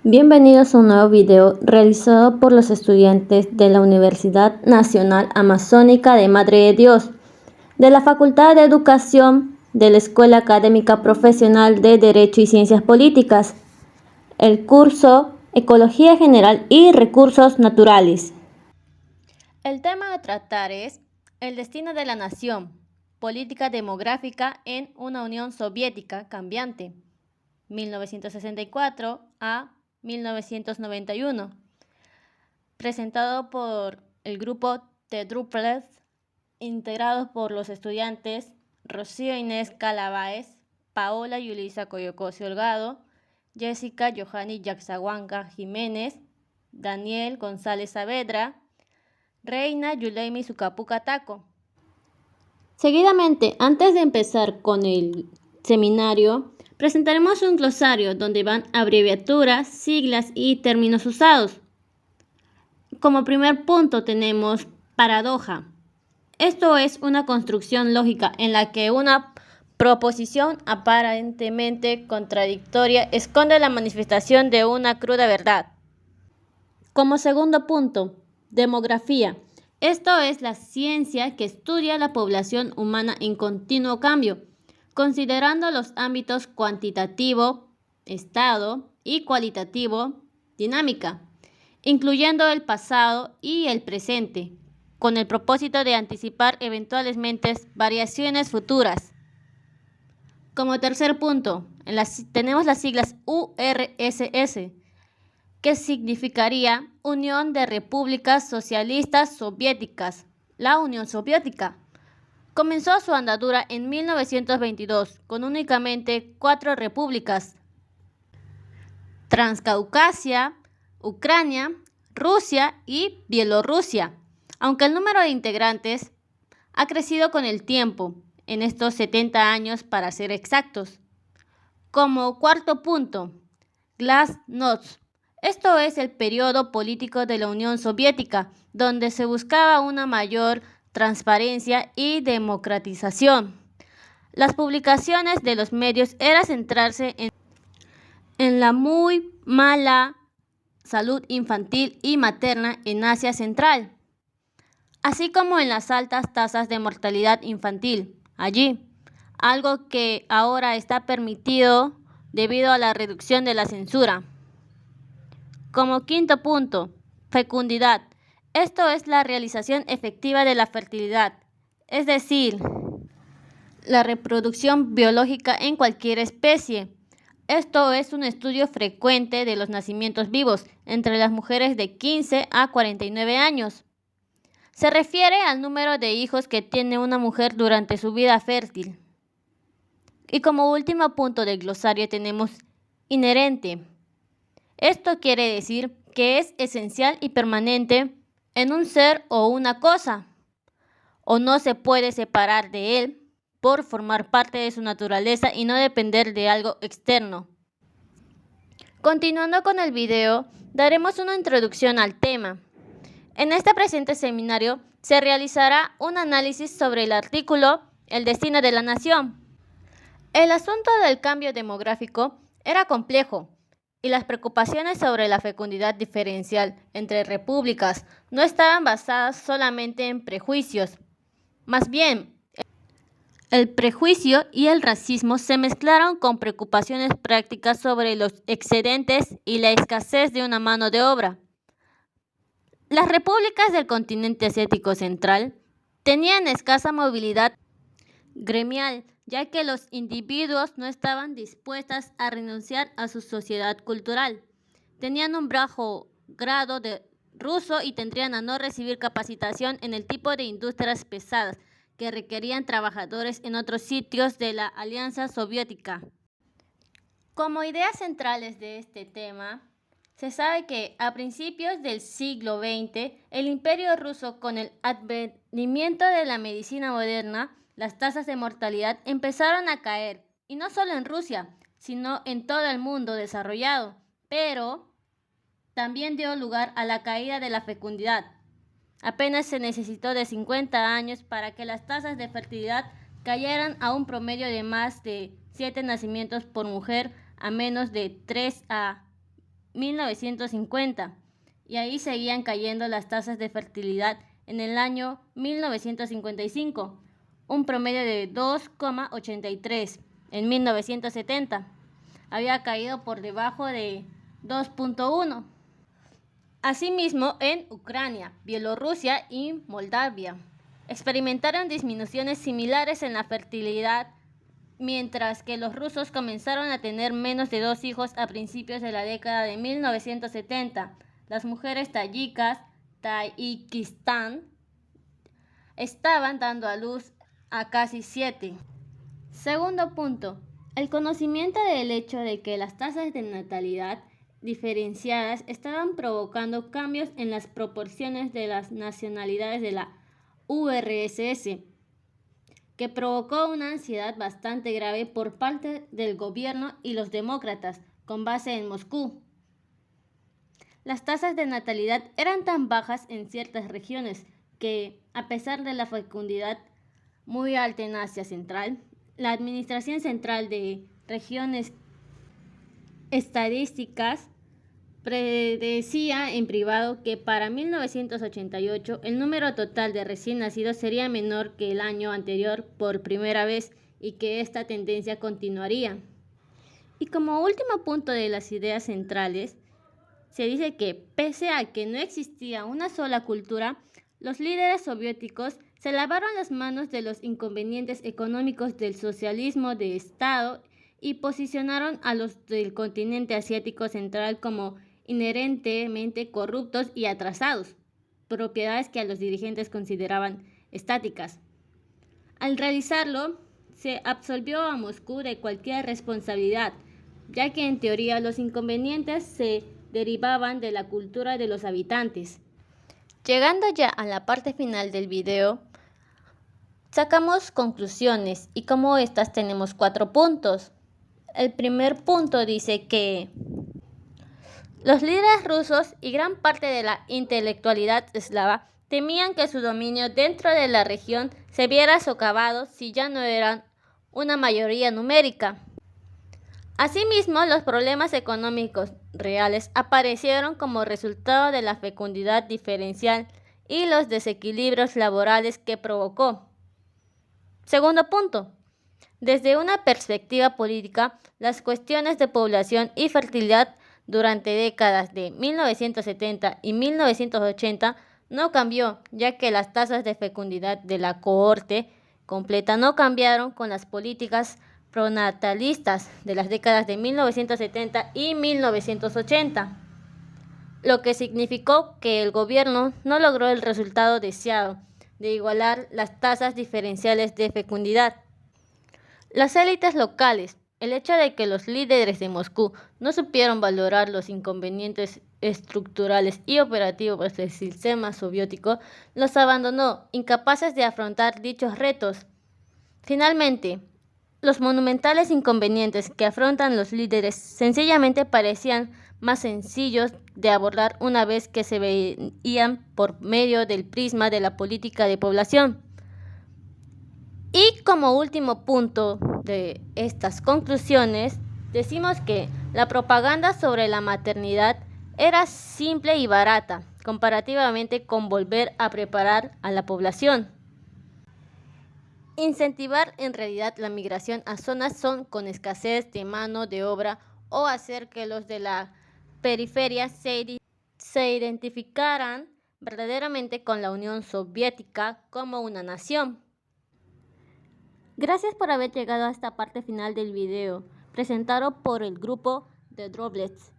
Bienvenidos a un nuevo video realizado por los estudiantes de la Universidad Nacional Amazónica de Madre de Dios, de la Facultad de Educación de la Escuela Académica Profesional de Derecho y Ciencias Políticas, el curso Ecología General y Recursos Naturales. El tema a tratar es el destino de la nación, política demográfica en una Unión Soviética cambiante, 1964 a 1991, presentado por el grupo Tedrúpeles, integrados por los estudiantes Rocío Inés Calabáez, Paola Yulisa Coyocosi Holgado, Jessica Johanny Yaxahuanca Jiménez, Daniel González Saavedra, Reina Yuleimi Sucapuca Taco. Seguidamente, antes de empezar con el seminario, presentaremos un glosario donde van abreviaturas, siglas y términos usados. Como primer punto tenemos paradoja. Esto es una construcción lógica en la que una proposición aparentemente contradictoria esconde la manifestación de una cruda verdad. Como segundo punto, demografía. Esto es la ciencia que estudia la población humana en continuo cambio, considerando los ámbitos cuantitativo, estado, y cualitativo, dinámica, incluyendo el pasado y el presente, con el propósito de anticipar eventualmente variaciones futuras. Como tercer punto, tenemos las siglas URSS, que significaría Unión de Repúblicas Socialistas Soviéticas. La Unión Soviética comenzó su andadura en 1922 con únicamente 4 repúblicas: Transcaucasia, Ucrania, Rusia y Bielorrusia, aunque el número de integrantes ha crecido con el tiempo, en estos 70 años para ser exactos. Como cuarto punto, Glasnost. Esto es el periodo político de la Unión Soviética, donde se buscaba una mayor transparencia y democratización. Las publicaciones de los medios eran centrarse en la muy mala salud infantil y materna en Asia Central, así como en las altas tasas de mortalidad infantil allí, algo que ahora está permitido debido a la reducción de la censura. Como quinto punto, fecundidad. Esto es la realización efectiva de la fertilidad, es decir, la reproducción biológica en cualquier especie. Esto es un estudio frecuente de los nacimientos vivos entre las mujeres de 15 a 49 años. Se refiere al número de hijos que tiene una mujer durante su vida fértil. Y como último punto del glosario tenemos inherente. Esto quiere decir que es esencial y permanente en un ser o una cosa, o no se puede separar de él por formar parte de su naturaleza y no depender de algo externo. Continuando con el video, daremos una introducción al tema. En este presente seminario se realizará un análisis sobre el artículo El destino de la nación. El asunto del cambio demográfico era complejo, y las preocupaciones sobre la fecundidad diferencial entre repúblicas no estaban basadas solamente en prejuicios. Más bien, el prejuicio y el racismo se mezclaron con preocupaciones prácticas sobre los excedentes y la escasez de una mano de obra. Las repúblicas del continente asiático central tenían escasa movilidad gremial, ya que los individuos no estaban dispuestos a renunciar a su sociedad cultural. Tenían un bajo grado de ruso y tendrían a no recibir capacitación en el tipo de industrias pesadas que requerían trabajadores en otros sitios de la Alianza Soviética. Como ideas centrales de este tema, se sabe que a principios del siglo XX, el Imperio ruso, con el advenimiento de la medicina moderna, las tasas de mortalidad empezaron a caer, y no solo en Rusia, sino en todo el mundo desarrollado, pero también dio lugar a la caída de la fecundidad. Apenas se necesitó de 50 años para que las tasas de fertilidad cayeran a un promedio de más de 7 nacimientos por mujer a menos de 3 a 1950 y ahí seguían cayendo las tasas de fertilidad en el año 1955, un promedio de 2,83. En 1970 había caído por debajo de 2,1. Asimismo, en Ucrania, Bielorrusia y Moldavia experimentaron disminuciones similares en la fertilidad, mientras que los rusos comenzaron a tener menos de 2 hijos a principios de la década de 1970. Las mujeres Tayikistán estaban dando a luz a casi 7. Segundo punto, el conocimiento del hecho de que las tasas de natalidad diferenciadas estaban provocando cambios en las proporciones de las nacionalidades de la URSS, que provocó una ansiedad bastante grave por parte del gobierno y los demócratas, con base en Moscú. Las tasas de natalidad eran tan bajas en ciertas regiones que, a pesar de la fecundidad muy alta en Asia Central, la Administración Central de Regiones Estadísticas predecía en privado que para 1988 el número total de recién nacidos sería menor que el año anterior por primera vez y que esta tendencia continuaría. Y como último punto de las ideas centrales, se dice que pese a que no existía una sola cultura, los líderes soviéticos se lavaron las manos de los inconvenientes económicos del socialismo de Estado y posicionaron a los del continente asiático central como inherentemente corruptos y atrasados, propiedades que a los dirigentes consideraban estáticas. Al realizarlo, se absolvió a Moscú de cualquier responsabilidad, ya que en teoría los inconvenientes se derivaban de la cultura de los habitantes. Llegando ya a la parte final del video, sacamos conclusiones y como estas tenemos 4 puntos. El primer punto dice que los líderes rusos y gran parte de la intelectualidad eslava temían que su dominio dentro de la región se viera socavado si ya no eran una mayoría numérica. Asimismo, los problemas económicos reales aparecieron como resultado de la fecundidad diferencial y los desequilibrios laborales que provocó. Segundo punto. Desde una perspectiva política, las cuestiones de población y fertilidad durante décadas de 1970 y 1980 no cambió, ya que las tasas de fecundidad de la cohorte completa no cambiaron con las políticas pronatalistas de las décadas de 1970 y 1980, lo que significó que el gobierno no logró el resultado deseado de igualar las tasas diferenciales de fecundidad. Las élites locales, el hecho de que los líderes de Moscú no supieron valorar los inconvenientes estructurales y operativos del sistema soviético, los abandonó, incapaces de afrontar dichos retos. Finalmente, los monumentales inconvenientes que afrontan los líderes sencillamente parecían más sencillos de abordar una vez que se veían por medio del prisma de la política de población. Y como último punto de estas conclusiones, decimos que la propaganda sobre la maternidad era simple y barata, comparativamente con volver a preparar a la población. Incentivar en realidad la migración a zonas con escasez de mano de obra o hacer que los de la periferia se identificaran verdaderamente con la Unión Soviética como una nación. Gracias por haber llegado a esta parte final del video, presentado por el grupo The Droplets.